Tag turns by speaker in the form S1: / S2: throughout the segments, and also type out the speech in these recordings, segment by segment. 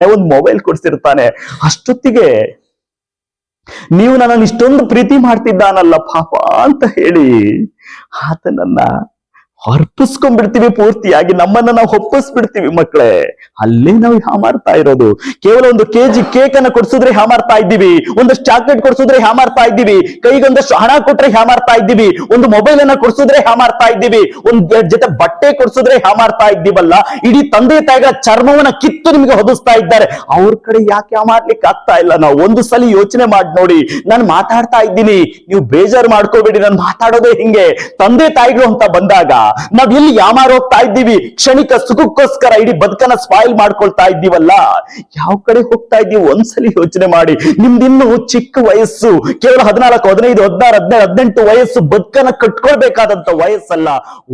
S1: ಒಂದು ಮೊಬೈಲ್ ಕೊಡ್ಸಿರ್ತಾನೆ. ಅಷ್ಟೊತ್ತಿಗೆ ನೀವು ನನ್ನನ್ನು ಇಷ್ಟೊಂದು ಪ್ರೀತಿ ಮಾಡ್ತಿದ್ದಾನಲ್ಲ ಪಾಪ ಅಂತ ಹೇಳಿ ಆತನನ್ನ ಅರ್ಪಿಸ್ಕೊಂಡ್ಬಿಡ್ತೀವಿ, ಪೂರ್ತಿಯಾಗಿ ನಮ್ಮನ್ನ ನಾವು ಒಪ್ಪಿಸ್ಬಿಡ್ತೀವಿ ಮಕ್ಕಳೇ. ಅಲ್ಲೇ ನಾವು ಹ್ಯಾಮಾರ್ತಾ ಇರೋದು. ಕೇವಲ ಒಂದು ಕೆಜಿ ಕೇಕ್ ಅನ್ನ ಕೊಡ್ಸಿದ್ರೆ ಹ್ಯಾಮಾರ್ತಾ ಇದ್ದೀವಿ, ಒಂದಷ್ಟು ಚಾಕ್ಲೇಟ್ ಕೊಡ್ಸಿದ್ರೆ ಹ್ಯಾಮಾರ್ತಾ ಇದ್ದೀವಿ, ಕೈಗೊಂದಷ್ಟು ಹಣ ಕೊಟ್ರೆ ಹ್ಯಾಮಾರ್ತಾ ಇದ್ದೀವಿ, ಒಂದು ಮೊಬೈಲ್ ಅನ್ನ ಕೊಡ್ಸಿದ್ರೆ ಹ್ಯಾಮಾರ್ತಾ ಇದ್ದೀವಿ, ಒಂದ್ ಜೊತೆ ಬಟ್ಟೆ ಕೊಡ್ಸಿದ್ರೆ ಹ್ಯಾಮಾರ್ತಾ ಇದ್ದೀವಲ್ಲ. ಇಡೀ ತಂದೆ ತಾಯಿಗಳ ಚರ್ಮವನ್ನ ಕಿತ್ತು ನಿಮಗೆ ಹೊದಿಸ್ತಾ ಇದ್ದಾರೆ. ಅವ್ರ ಕಡೆ ಯಾಕೆ ಹ್ಯಾಮಾರ್ಲಿಕ್ಕೆ ಆಗ್ತಾ ಇಲ್ಲ? ನಾವು ಒಂದು ಸಲ ಯೋಚನೆ ಮಾಡಿ ನೋಡಿ. ನಾನು ಮಾತಾಡ್ತಾ ಇದ್ದೀನಿ, ನೀವು ಬೇಜಾರು ಮಾಡ್ಕೋಬೇಡಿ, ನಾನು ಮಾತಾಡೋದೇ ಹಿಂಗೆ. ತಂದೆ ತಾಯಿಗಳು ಅಂತ ಬಂದಾಗ ನಾವ್ ಎಲ್ಲಿ ಯಾಮಾರ್ ಹೋಗ್ತಾ ಇದ್ದೀವಿ? ಕ್ಷಣಿಕ ಸುಖಕ್ಕೋಸ್ಕರ ಇಡೀ ಬದುಕನ್ನ ಸ್ಪಾಯಿಲ್ ಮಾಡ್ಕೊಳ್ತಾ ಇದ್ದೀವಲ್ಲ. ಯಾವ ಕಡೆ ಹೋಗ್ತಾ ಇದ್ದೀವಿ ಒಂದ್ಸಲಿ ಯೋಚನೆ ಮಾಡಿ. ನಿಮ್ದಿನ್ನು ಚಿಕ್ಕ ವಯಸ್ಸು, ಕೇವಲ 14, 15, 16, 17, 18 ವಯಸ್ಸು. ಬದುಕನ್ನ ಕಟ್ಕೊಳ್ಬೇಕಾದಂತ ವಯಸ್ಸಲ್ಲ,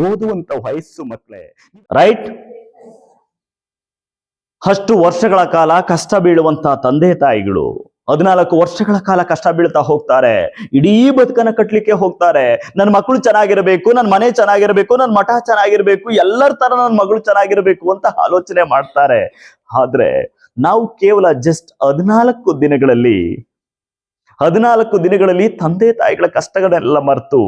S1: ಓದುವಂತ ವಯಸ್ಸು ಮಕ್ಕಳೇ. ರೈಟ್? ಅಷ್ಟು ವರ್ಷಗಳ ಕಾಲ ಕಷ್ಟ ಬೀಳುವಂತ ತಂದೆ ತಾಯಿಗಳು 14 ವರ್ಷಗಳ ಕಾಲ ಕಷ್ಟ ಬೀಳ್ತಾ ಹೋಗ್ತಾರೆ. ಇಡೀ ಬದುಕನ್ನ ಕಟ್ಲಿಕ್ಕೆ ಹೋಗ್ತಾರೆ. ನನ್ನ ಮಕ್ಕಳು ಚೆನ್ನಾಗಿರ್ಬೇಕು, ನನ್ನ ಮನೆ ಚೆನ್ನಾಗಿರ್ಬೇಕು, ನನ್ನ ಮಠ ಚೆನ್ನಾಗಿರ್ಬೇಕು, ಎಲ್ಲರ ತರ ನನ್ನ ಮಗಳು ಚೆನ್ನಾಗಿರ್ಬೇಕು ಅಂತ ಆಲೋಚನೆ ಮಾಡ್ತಾರೆ. ಆದ್ರೆ ನಾವು ಕೇವಲ ಜಸ್ಟ್ 14 ದಿನಗಳಲ್ಲಿ ತಂದೆ ತಾಯಿಗಳ ಕಷ್ಟಗಳನ್ನೆಲ್ಲ ಮರೆತು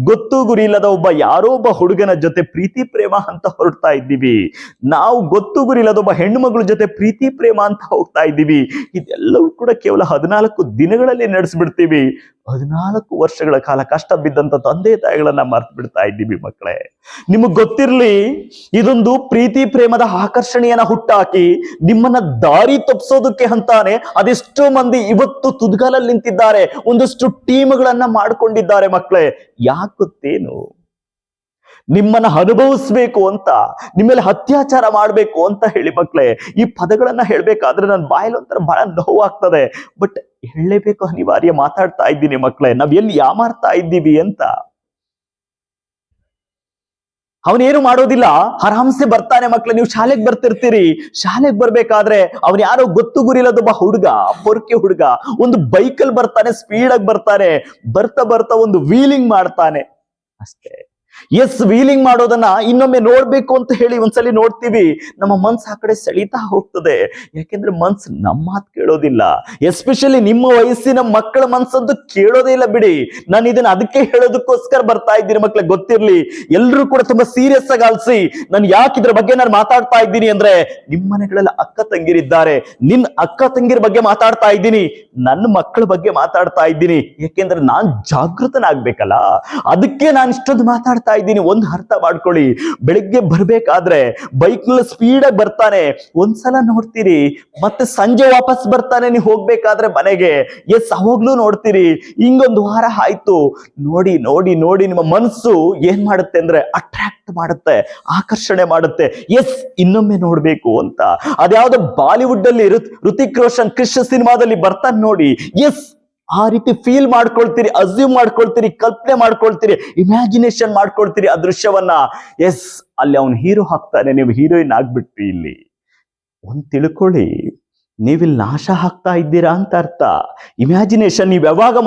S1: ಗೊತ್ತು ಗುರಿ ಇಲ್ಲದ ಯಾರೋ ಒಬ್ಬ ಹುಡುಗನ ಜೊತೆ ಪ್ರೀತಿ ಪ್ರೇಮ ಅಂತ ಹೊರಡ್ತಾ ಇದ್ದೀವಿ. ನಾವು ಗೊತ್ತು ಗುರಿ ಇಲ್ಲದ ಒಬ್ಬ ಹೆಣ್ಣು ಮಗಳ ಜೊತೆ ಪ್ರೀತಿ ಪ್ರೇಮ ಅಂತ ಹೋಗ್ತಾ ಇದ್ದೀವಿ. ಇದೆಲ್ಲವೂ ಕೂಡ ಕೇವಲ 14 ದಿನಗಳಲ್ಲಿ ನಡೆಸ್ಬಿಡ್ತೀವಿ. 14 ವರ್ಷಗಳ ಕಾಲ ಕಷ್ಟ ಬಿದ್ದಂತ ತಂದೆ ತಾಯಿಗಳನ್ನ ಮರ್ತು ಬಿಡ್ತಾ ಇದ್ದೀವಿ ಮಕ್ಕಳೇ. ನಿಮಗ್ ಗೊತ್ತಿರ್ಲಿ, ಇದೊಂದು ಪ್ರೀತಿ ಪ್ರೇಮದ ಆಕರ್ಷಣೆಯನ್ನ ಹುಟ್ಟಾಕಿ ನಿಮ್ಮನ್ನ ದಾರಿ ತಪ್ಪಿಸೋದಕ್ಕೆ ಅಂತಾನೆ ಅದೆಷ್ಟೋ ಮಂದಿ ಇವತ್ತು ತುದಿಗಾಲಲ್ಲಿ ನಿಂತಿದ್ದಾರೆ. ಒಂದಷ್ಟು ಟೀಮ್ಗಳನ್ನ ಮಾಡ್ಕೊಂಡಿದ್ದಾರೆ ಮಕ್ಕಳೇ. ಯಾಕೆ ಗೊತ್ತೇನು? ನಿಮ್ಮನ್ನ ಅನುಭವಿಸ್ಬೇಕು ಅಂತ, ನಿಮ್ಮೇಲೆ ಅತ್ಯಾಚಾರ ಮಾಡ್ಬೇಕು ಅಂತ ಹೇಳಿ ಮಕ್ಕಳೇ. ಈ ಪದಗಳನ್ನ ಹೇಳ್ಬೇಕಾದ್ರೆ ನನ್ನ ಬಾಯಲ್ಲಿ ಒಂಥರ ಬಹಳ ನೋವಾಗ್ತದೆ, ಬಟ್ ಹೇಳಲೇಬೇಕು, ಅನಿವಾರ್ಯ. ಮಾತಾಡ್ತಾ ಇದ್ದೀನಿ ಮಕ್ಕಳೇ. ನಾವ್ ಎಲ್ಲಿ ಯಾಮಾರ್ತಾ ಇದ್ದೀವಿ ಅಂತ. ಅವನೇನು ಮಾಡೋದಿಲ್ಲ, ಆರಾಮ್ಸೆ ಬರ್ತಾನೆ ಮಕ್ಳು. ನೀವು ಶಾಲೆಗೆ ಬರ್ತಿರ್ತೀರಿ, ಶಾಲೆಗೆ ಬರ್ಬೇಕಾದ್ರೆ ಅವನ್ ಯಾರೋ ಗೊತ್ತು ಗುರಿಲ್ಲದೊಬ್ಬ ಹುಡುಗ, ಪೊರ್ಕೆ ಹುಡುಗ, ಒಂದು ಬೈಕಲ್ಲಿ ಬರ್ತಾನೆ, ಸ್ಪೀಡಾಗಿ ಬರ್ತಾನೆ. ಬರ್ತಾ ಬರ್ತಾ ಒಂದು ವೀಲಿಂಗ್ ಮಾಡ್ತಾನೆ ಅಷ್ಟೇ. ಎಸ್, ವೀಲಿಂಗ್ ಮಾಡೋದನ್ನ ಇನ್ನೊಮ್ಮೆ ನೋಡ್ಬೇಕು ಅಂತ ಹೇಳಿ ಒಂದ್ಸಲಿ ನೋಡ್ತೀವಿ. ನಮ್ಮ ಮನ್ಸು ಆ ಕಡೆ ಸೆಳೀತಾ ಹೋಗ್ತದೆ. ಯಾಕೆಂದ್ರೆ ಮನ್ಸು ನಮ್ಮ ಮಾತು ಕೇಳೋದಿಲ್ಲ. ಎಸ್ಪೆಷಲಿ ನಿಮ್ಮ ವಯಸ್ಸಿನ ಮಕ್ಕಳ ಮನ್ಸಂತೂ ಕೇಳೋದೇ ಇಲ್ಲ ಬಿಡಿ. ನಾನು ಇದನ್ನ ಅದಕ್ಕೆ ಹೇಳೋದಕ್ಕೋಸ್ಕರ ಬರ್ತಾ ಇದ್ದೀನಿ ಮಕ್ಳಿಗೆ. ಗೊತ್ತಿರ್ಲಿ, ಎಲ್ರು ಕೂಡ ತುಂಬಾ ಸೀರಿಯಸ್ ಆಗಿ ಆಲಿಸಿ. ನಾನು ಯಾಕೆ ಇದ್ರ ಬಗ್ಗೆ ನಾನು ಮಾತಾಡ್ತಾ ಇದ್ದೀನಿ ಅಂದ್ರೆ, ನಿಮ್ಮ ಮನೆಗಳೆಲ್ಲ ಅಕ್ಕ ತಂಗಿರಿದ್ದಾರೆ. ನಿನ್ ಅಕ್ಕ ತಂಗಿರ ಬಗ್ಗೆ ಮಾತಾಡ್ತಾ ಇದ್ದೀನಿ, ನನ್ನ ಮಕ್ಕಳ ಬಗ್ಗೆ ಮಾತಾಡ್ತಾ ಇದ್ದೀನಿ. ಯಾಕೆಂದ್ರೆ ನಾನ್ ಜಾಗೃತನಾಗ್ಬೇಕಲ್ಲ, ಅದಕ್ಕೆ ನಾನು ಇಷ್ಟೊಂದು ಮಾತಾಡ್ತಾ ಇದ್ದೀನಿ. ಒಂದು ಅರ್ಥ ಮಾಡ್ಕೊಳ್ಳಿ. ಬೆಳಿಗ್ಗೆ ಬರ್ಬೇಕಾದ್ರೆ ಬೈಕ್ ನಲ್ಲಿ ಸ್ಪೀಡ್ ಆಗಿ ಬರ್ತಾನೆ, ಒಂದ್ಸಲ ನೋಡ್ತೀರಿ. ಮತ್ತೆ ಸಂಜೆ ವಾಪಸ್ ಬರ್ತಾನೆ ನೀವು ಹೋಗ್ಬೇಕಾದ್ರೆ ಮನೆಗೆ. ಎಸ್, ಅವಾಗ್ಲೂ ನೋಡ್ತೀರಿ. ಹಿಂಗೊಂದು ವಾರ ಆಯ್ತು. ನೋಡಿ ನೋಡಿ ನೋಡಿ ನಿಮ್ಮ ಮನಸ್ಸು ಏನ್ ಮಾಡುತ್ತೆ ಅಂದ್ರೆ ಅಟ್ರಾಕ್ಟ್ ಮಾಡುತ್ತೆ, ಆಕರ್ಷಣೆ ಮಾಡುತ್ತೆ. ಎಸ್, ಇನ್ನೊಮ್ಮೆ ನೋಡ್ಬೇಕು ಅಂತ. ಅದ್ಯಾವ್ದೋ ಬಾಲಿವುಡ್ ಅಲ್ಲಿ ಋತಿಕ್ ರೋಷನ್ ಕ್ರಿಶ್ ಸಿನಿಮಾದಲ್ಲಿ ಬರ್ತಾನೆ ನೋಡಿ. ಎಸ್, ಆ ರೀತಿ ಫೀಲ್ ಮಾಡ್ಕೊಳ್ತೀರಿ, ಅಸ್ಯೂಮ್ ಮಾಡ್ಕೊಳ್ತೀರಿ, ಕಲ್ಪನೆ ಮಾಡ್ಕೊಳ್ತೀರಿ, ಇಮ್ಯಾಜಿನೇಷನ್ ಮಾಡ್ಕೊಳ್ತೀರಿ ಆ ದೃಶ್ಯವನ್ನ. ಎಸ್, ಅಲ್ಲಿ ಅವನು ಹೀರೋ ಹಾಕ್ತಾನೆ, ನೀವು ಹೀರೋಯಿನ್ ಆಗ್ಬಿಟ್ರಿ. ಇಲ್ಲಿ ಒಂದ್ ತಿಳ್ಕೊಳ್ಳಿ, ನೀವಿಲ್ಲಿ ನಾಶ ಹಾಕ್ತಾ ಇದ್ದೀರಾ ಅಂತ ಅರ್ಥ. ಇಮ್ಯಾಜಿನೇಷನ್ ನೀವು ಯಾವಾಗ